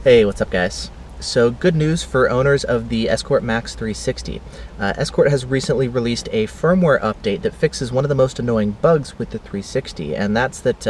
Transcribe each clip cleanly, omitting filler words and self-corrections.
Hey, what's up guys? So good news for owners of the Escort Max360. Escort has recently released a firmware update that fixes one of the most annoying bugs with the 360, and that's that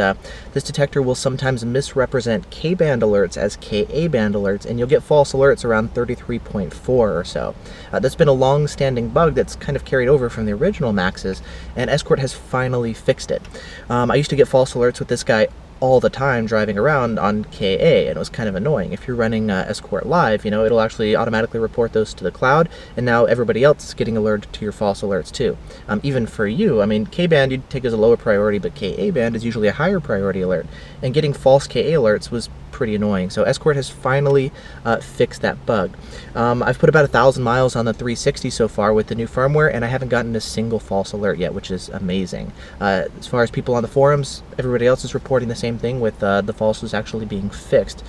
this detector will sometimes misrepresent K-band alerts as Ka-band alerts, and you'll get false alerts around 33.4 or so. That's been a long-standing bug that's kind of carried over from the original Maxes, and Escort has finally fixed it. I used to get false alerts with this guy all the time driving around on KA, and it was kind of annoying. If you're running Escort Live, it'll actually automatically report those to the cloud, and now everybody else is getting alerted to your false alerts too. Even for you, K-band you'd take as a lower priority, but Ka-band is usually a higher priority alert, and getting false Ka alerts was pretty annoying. So Escort has finally fixed that bug. I've put about 1,000 miles on the 360 so far with the new firmware, and I haven't gotten a single false alert yet, which is amazing. As far as people on the forums, everybody else is reporting the same thing with the falses actually being fixed.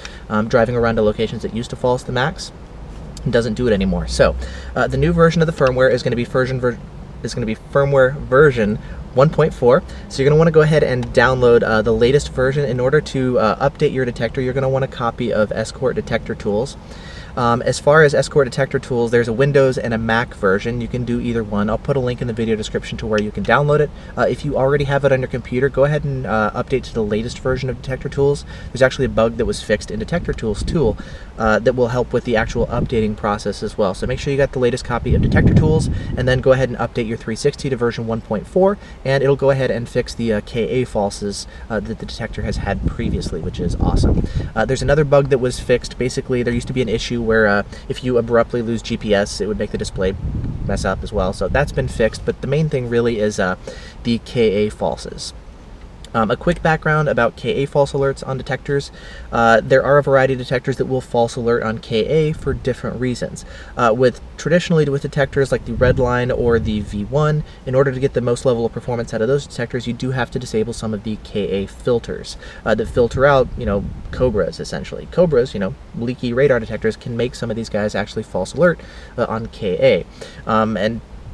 Driving around to locations that used to false the Max doesn't do it anymore. So the new version of the firmware is going to be firmware version 1.4. So you're going to want to go ahead and download the latest version. In order to update your detector, you're going to want a copy of Escort Detector Tools. As far as Escort Detector Tools, there's a Windows and a Mac version. You can do either one. I'll put a link in the video description to where you can download it. If you already have it on your computer, go ahead and update to the latest version of Detector Tools. There's actually a bug that was fixed in Detector Tools tool that will help with the actual updating process as well. So make sure you got the latest copy of Detector Tools, and then go ahead and update your 360 to version 1.4, and it'll go ahead and fix the Ka falses that the detector has had previously, which is awesome. There's another bug that was fixed. Basically, there used to be an issue where if you abruptly lose GPS, it would make the display mess up as well. So that's been fixed, but the main thing really is the Ka falses. A quick background about Ka false alerts on detectors. There are a variety of detectors that will false alert on Ka for different reasons. Traditionally with detectors like the Redline or the V1, in order to get the most level of performance out of those detectors, you do have to disable some of the Ka filters that filter out, Cobras essentially. Cobras, leaky radar detectors can make some of these guys actually false alert on Ka.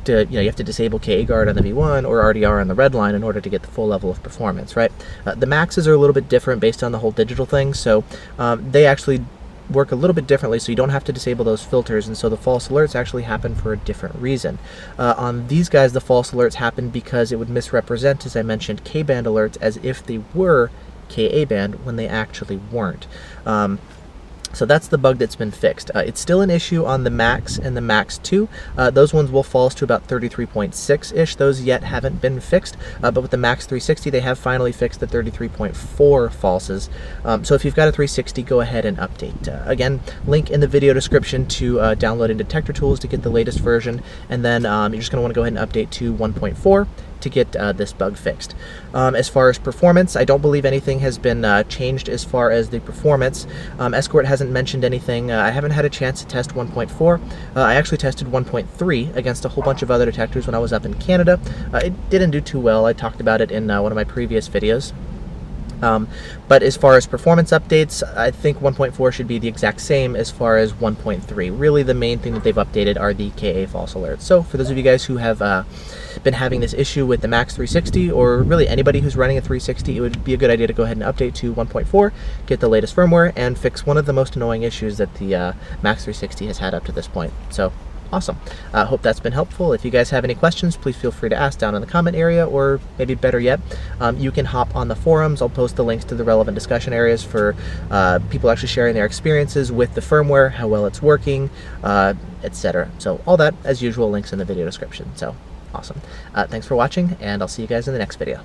You have to disable Ka guard on the V1 or RDR on the Redline in order to get the full level of performance, right? The Maxes are a little bit different based on the whole digital thing, so they actually work a little bit differently, so you don't have to disable those filters, and so the false alerts actually happen for a different reason. On these guys, the false alerts happen because it would misrepresent, as I mentioned, K-band alerts as if they were Ka-band when they actually weren't. So that's the bug that's been fixed. It's still an issue on the Max and the Max 2. Those ones will false to about 33.6-ish. Those yet haven't been fixed, but with the Max 360, they have finally fixed the 33.4 falses. So if you've got a 360, go ahead and update. Again, link in the video description to downloading Detector Tools to get the latest version, and then you're just going to want to go ahead and update to 1.4 to get this bug fixed. As far as performance, I don't believe anything has been changed as far as the performance. Escort hasn't mentioned anything. I haven't had a chance to test 1.4. I actually tested 1.3 against a whole bunch of other detectors when I was up in Canada. It didn't do too well. I talked about it in one of my previous videos. But as far as performance updates, I think 1.4 should be the exact same as far as 1.3. Really, the main thing that they've updated are the Ka false alerts. So for those of you guys who have been having this issue with the Max 360, or really anybody who's running a 360, it would be a good idea to go ahead and update to 1.4, get the latest firmware, and fix one of the most annoying issues that the Max 360 has had up to this point. So awesome. Hope that's been helpful. If you guys have any questions, please feel free to ask down in the comment area, or maybe better yet, you can hop on the forums. I'll post the links to the relevant discussion areas for people actually sharing their experiences with the firmware, how well it's working, etc. So all that, as usual, links in the video description. So awesome. Thanks for watching, and I'll see you guys in the next video.